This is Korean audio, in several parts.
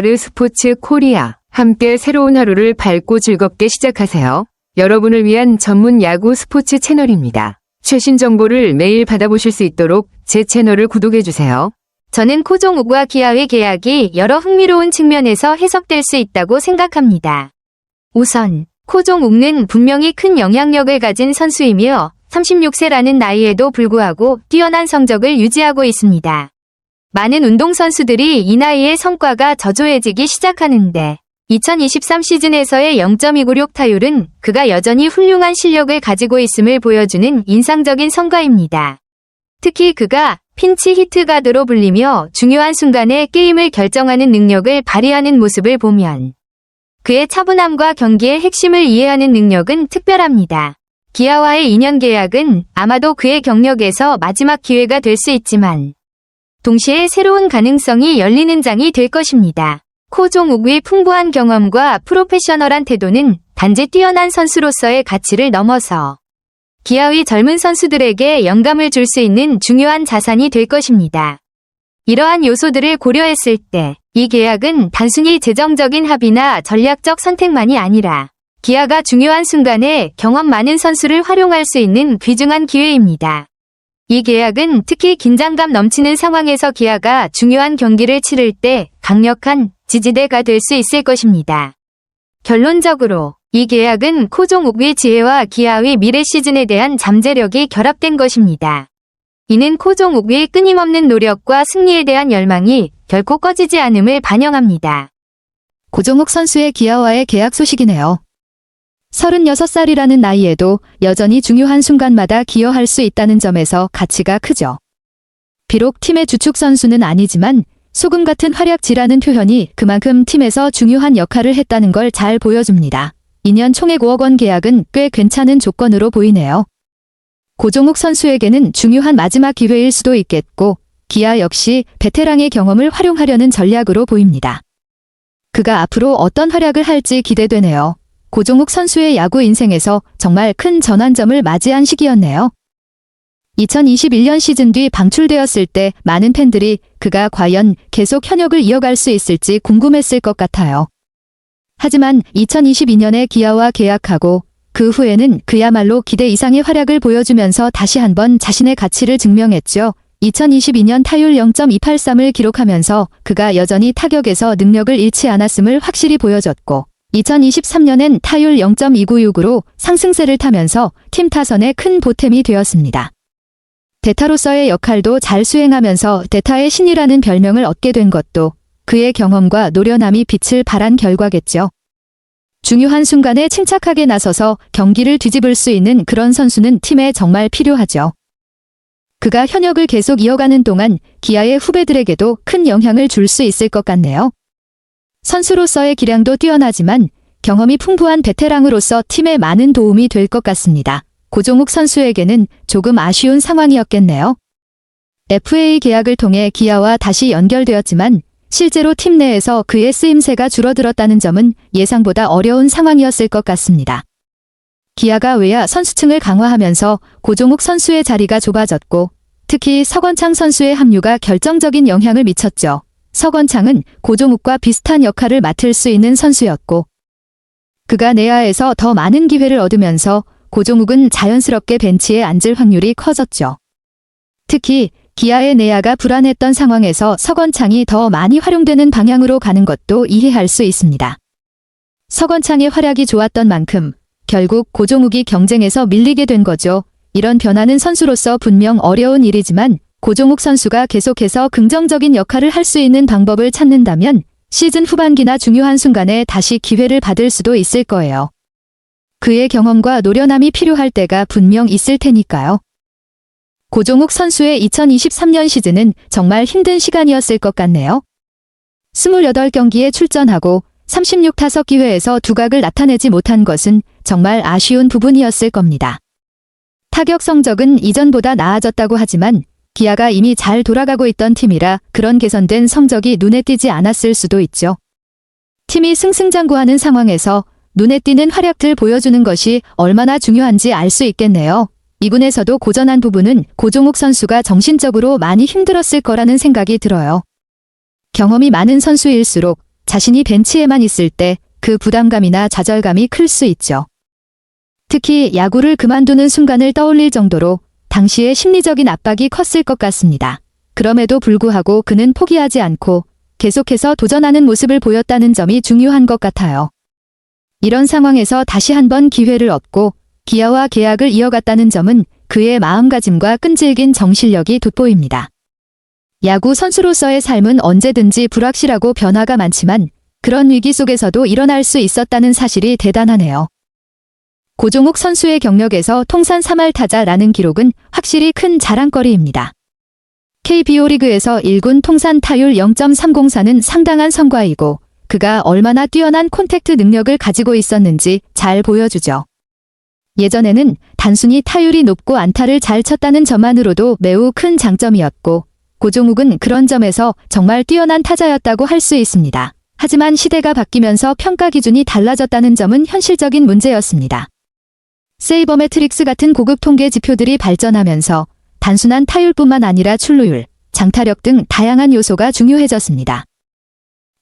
아르스포츠 코리아. 함께 새로운 하루를 밝고 즐겁게 시작하세요. 여러분을 위한 전문 야구 스포츠 채널입니다. 최신 정보를 매일 받아보실 수 있도록 제 채널을 구독해주세요. 저는 코종욱과 기아의 계약이 여러 흥미로운 측면에서 해석될 수 있다고 생각합니다. 우선, 코종욱은 분명히 큰 영향력을 가진 선수이며 36세라는 나이에도 불구하고 뛰어난 성적을 유지하고 있습니다. 많은 운동선수들이 이 나이에 성과가 저조해지기 시작하는데 2023 시즌에서의 0.296 타율은 그가 여전히 훌륭한 실력을 가지고 있음을 보여주는 인상적인 성과입니다. 특히 그가 핀치 히트가드로 불리며 중요한 순간에 게임을 결정하는 능력을 발휘하는 모습을 보면 그의 차분함과 경기의 핵심을 이해하는 능력은 특별합니다. 기아와의 2년 계약은 아마도 그의 경력에서 마지막 기회가 될 수 있지만 동시에 새로운 가능성이 열리는 장이 될 것입니다. 코종욱의 풍부한 경험과 프로페셔널한 태도는 단지 뛰어난 선수로서의 가치를 넘어서 기아의 젊은 선수들에게 영감을 줄 수 있는 중요한 자산이 될 것입니다. 이러한 요소들을 고려했을 때 이 계약은 단순히 재정적인 합의나 전략적 선택만이 아니라 기아가 중요한 순간에 경험 많은 선수를 활용할 수 있는 귀중한 기회입니다. 이 계약은 특히 긴장감 넘치는 상황에서 기아가 중요한 경기를 치를 때 강력한 지지대가 될 수 있을 것입니다. 결론적으로 이 계약은 코종욱의 지혜와 기아의 미래 시즌에 대한 잠재력이 결합된 것입니다. 이는 코종욱의 끊임없는 노력과 승리에 대한 열망이 결코 꺼지지 않음을 반영합니다. 고종욱 선수의 기아와의 계약 소식이네요. 36살이라는 나이에도 여전히 중요한 순간마다 기여할 수 있다는 점에서 가치가 크죠. 비록 팀의 주축 선수는 아니지만 소금 같은 활약지라는 표현이 그만큼 팀에서 중요한 역할을 했다는 걸 잘 보여줍니다. 2년 총액 5억 원 계약은 꽤 괜찮은 조건으로 보이네요. 고종욱 선수에게는 중요한 마지막 기회일 수도 있겠고 기아 역시 베테랑의 경험을 활용하려는 전략으로 보입니다. 그가 앞으로 어떤 활약을 할지 기대되네요. 고종욱 선수의 야구 인생에서 정말 큰 전환점을 맞이한 시기였네요. 2021년 시즌 뒤 방출되었을 때 많은 팬들이 그가 과연 계속 현역을 이어갈 수 있을지 궁금했을 것 같아요. 하지만 2022년에 기아와 계약하고 그 후에는 그야말로 기대 이상의 활약을 보여주면서 다시 한번 자신의 가치를 증명했죠. 2022년 타율 0.283을 기록하면서 그가 여전히 타격에서 능력을 잃지 않았음을 확실히 보여줬고 2023년엔 타율 0.296으로 상승세를 타면서 팀 타선에 큰 보탬이 되었습니다. 대타로서의 역할도 잘 수행하면서 대타의 신이라는 별명을 얻게 된 것도 그의 경험과 노련함이 빛을 발한 결과겠죠. 중요한 순간에 침착하게 나서서 경기를 뒤집을 수 있는 그런 선수는 팀에 정말 필요하죠. 그가 현역을 계속 이어가는 동안 기아의 후배들에게도 큰 영향을 줄 수 있을 것 같네요. 선수로서의 기량도 뛰어나지만 경험이 풍부한 베테랑으로서 팀에 많은 도움이 될 것 같습니다. 고종욱 선수에게는 조금 아쉬운 상황이었겠네요. FA 계약을 통해 기아와 다시 연결되었지만 실제로 팀 내에서 그의 쓰임새가 줄어들었다는 점은 예상보다 어려운 상황이었을 것 같습니다. 기아가 외야 선수층을 강화하면서 고종욱 선수의 자리가 좁아졌고 특히 서건창 선수의 합류가 결정적인 영향을 미쳤죠. 서건창은 고종욱과 비슷한 역할을 맡을 수 있는 선수였고 그가 내야에서 더 많은 기회를 얻으면서 고종욱은 자연스럽게 벤치에 앉을 확률이 커졌죠. 특히 기아의 내야가 불안했던 상황에서 서건창이 더 많이 활용되는 방향으로 가는 것도 이해할 수 있습니다. 서건창의 활약이 좋았던 만큼 결국 고종욱이 경쟁에서 밀리게 된 거죠. 이런 변화는 선수로서 분명 어려운 일이지만 고종욱 선수가 계속해서 긍정적인 역할을 할 수 있는 방법을 찾는다면 시즌 후반기나 중요한 순간에 다시 기회를 받을 수도 있을 거예요. 그의 경험과 노련함이 필요할 때가 분명 있을 테니까요. 고종욱 선수의 2023년 시즌은 정말 힘든 시간이었을 것 같네요. 28경기에 출전하고 36타석 기회에서 두각을 나타내지 못한 것은 정말 아쉬운 부분이었을 겁니다. 타격 성적은 이전보다 나아졌다고 하지만 기아가 이미 잘 돌아가고 있던 팀이라 그런 개선된 성적이 눈에 띄지 않았을 수도 있죠. 팀이 승승장구하는 상황에서 눈에 띄는 활약들 보여주는 것이 얼마나 중요한지 알 수 있겠네요. 2군에서도 고전한 부분은 고종욱 선수가 정신적으로 많이 힘들었을 거라는 생각이 들어요. 경험이 많은 선수일수록 자신이 벤치에만 있을 때 그 부담감이나 좌절감이 클 수 있죠. 특히 야구를 그만두는 순간을 떠올릴 정도로 당시의 심리적인 압박이 컸을 것 같습니다. 그럼에도 불구하고 그는 포기하지 않고 계속해서 도전하는 모습을 보였다는 점이 중요한 것 같아요. 이런 상황에서 다시 한번 기회를 얻고 기아와 계약을 이어갔다는 점은 그의 마음가짐과 끈질긴 정신력이 돋보입니다. 야구 선수로서의 삶은 언제든지 불확실하고 변화가 많지만 그런 위기 속에서도 일어날 수 있었다는 사실이 대단하네요. 고종욱 선수의 경력에서 통산 3할 타자라는 기록은 확실히 큰 자랑거리입니다. KBO 리그에서 1군 통산 타율 0.304는 상당한 성과이고 그가 얼마나 뛰어난 콘택트 능력을 가지고 있었는지 잘 보여주죠. 예전에는 단순히 타율이 높고 안타를 잘 쳤다는 점만으로도 매우 큰 장점이었고 고종욱은 그런 점에서 정말 뛰어난 타자였다고 할 수 있습니다. 하지만 시대가 바뀌면서 평가 기준이 달라졌다는 점은 현실적인 문제였습니다. 세이버매트릭스 같은 고급 통계 지표들이 발전하면서 단순한 타율뿐만 아니라 출루율, 장타력 등 다양한 요소가 중요해졌습니다.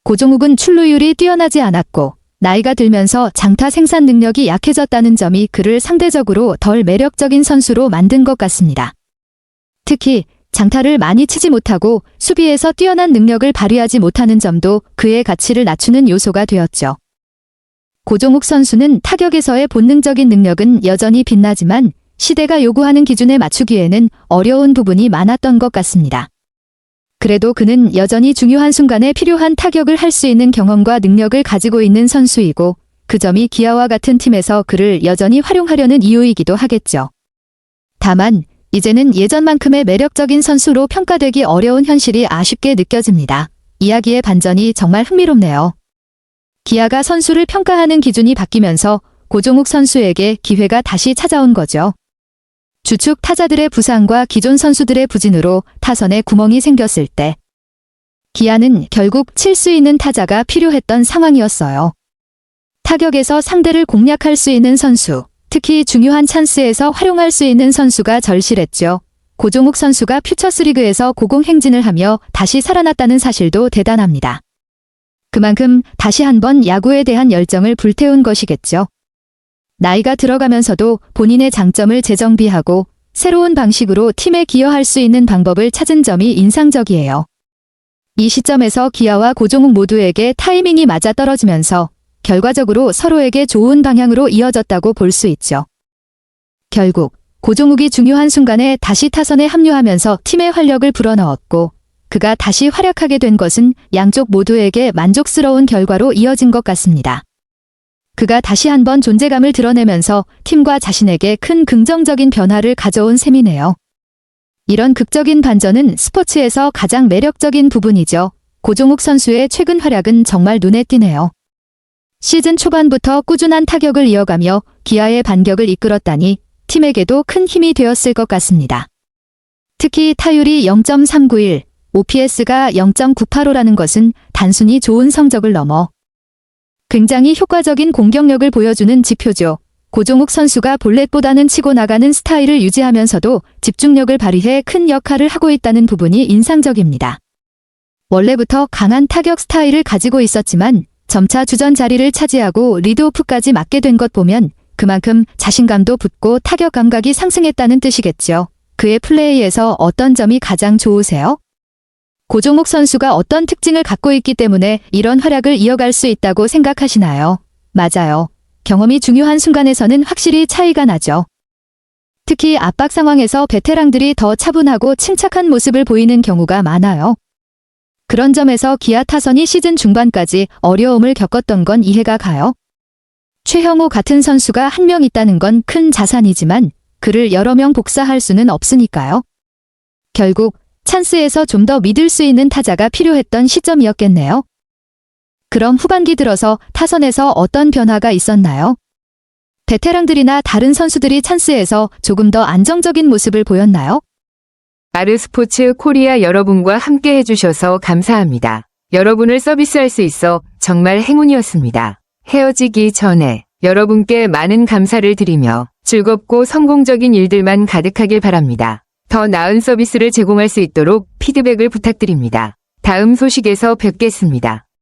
고종욱은 출루율이 뛰어나지 않았고 나이가 들면서 장타 생산 능력이 약해졌다는 점이 그를 상대적으로 덜 매력적인 선수로 만든 것 같습니다. 특히 장타를 많이 치지 못하고 수비에서 뛰어난 능력을 발휘하지 못하는 점도 그의 가치를 낮추는 요소가 되었죠. 고종욱 선수는 타격에서의 본능적인 능력은 여전히 빛나지만 시대가 요구하는 기준에 맞추기에는 어려운 부분이 많았던 것 같습니다. 그래도 그는 여전히 중요한 순간에 필요한 타격을 할 수 있는 경험과 능력을 가지고 있는 선수이고 그 점이 기아와 같은 팀에서 그를 여전히 활용하려는 이유이기도 하겠죠. 다만 이제는 예전만큼의 매력적인 선수로 평가되기 어려운 현실이 아쉽게 느껴집니다. 이야기의 반전이 정말 흥미롭네요. 기아가 선수를 평가하는 기준이 바뀌면서 고종욱 선수에게 기회가 다시 찾아온 거죠. 주축 타자들의 부상과 기존 선수들의 부진으로 타선에 구멍이 생겼을 때 기아는 결국 칠 수 있는 타자가 필요했던 상황이었어요. 타격에서 상대를 공략할 수 있는 선수, 특히 중요한 찬스에서 활용할 수 있는 선수가 절실했죠. 고종욱 선수가 퓨처스리그에서 고공행진을 하며 다시 살아났다는 사실도 대단합니다. 그만큼 다시 한번 야구에 대한 열정을 불태운 것이겠죠. 나이가 들어가면서도 본인의 장점을 재정비하고 새로운 방식으로 팀에 기여할 수 있는 방법을 찾은 점이 인상적이에요. 이 시점에서 기아와 고종욱 모두에게 타이밍이 맞아떨어지면서 결과적으로 서로에게 좋은 방향으로 이어졌다고 볼 수 있죠. 결국 고종욱이 중요한 순간에 다시 타선에 합류하면서 팀의 활력을 불어넣었고 그가 다시 활약하게 된 것은 양쪽 모두에게 만족스러운 결과로 이어진 것 같습니다. 그가 다시 한번 존재감을 드러내면서 팀과 자신에게 큰 긍정적인 변화를 가져온 셈이네요. 이런 극적인 반전은 스포츠에서 가장 매력적인 부분이죠. 고종욱 선수의 최근 활약은 정말 눈에 띄네요. 시즌 초반부터 꾸준한 타격을 이어가며 기아의 반격을 이끌었다니 팀에게도 큰 힘이 되었을 것 같습니다. 특히 타율이 0.391, OPS가 0.985라는 것은 단순히 좋은 성적을 넘어 굉장히 효과적인 공격력을 보여주는 지표죠. 고종욱 선수가 볼넷보다는 치고 나가는 스타일을 유지하면서도 집중력을 발휘해 큰 역할을 하고 있다는 부분이 인상적입니다. 원래부터 강한 타격 스타일을 가지고 있었지만 점차 주전 자리를 차지하고 리드오프까지 맡게 된 것 보면 그만큼 자신감도 붙고 타격 감각이 상승했다는 뜻이겠죠. 그의 플레이에서 어떤 점이 가장 좋으세요? 고종욱 선수가 어떤 특징을 갖고 있기 때문에 이런 활약을 이어갈 수 있다고 생각하시나요? 맞아요. 경험이 중요한 순간에서는 확실히 차이가 나죠. 특히 압박 상황에서 베테랑들이 더 차분하고 침착한 모습을 보이는 경우가 많아요. 그런 점에서 기아 타선이 시즌 중반까지 어려움을 겪었던 건 이해가 가요. 최형호 같은 선수가 한 명 있다는 건 큰 자산이지만 그를 여러 명 복사할 수는 없으니까요. 결국 찬스에서 좀 더 믿을 수 있는 타자가 필요했던 시점이었겠네요. 그럼 후반기 들어서 타선에서 어떤 변화가 있었나요? 베테랑들이나 다른 선수들이 찬스에서 조금 더 안정적인 모습을 보였나요? 아르스포츠 코리아 여러분과 함께 해주셔서 감사합니다. 여러분을 서비스할 수 있어 정말 행운이었습니다. 헤어지기 전에 여러분께 많은 감사를 드리며 즐겁고 성공적인 일들만 가득하길 바랍니다. 더 나은 서비스를 제공할 수 있도록 피드백을 부탁드립니다. 다음 소식에서 뵙겠습니다.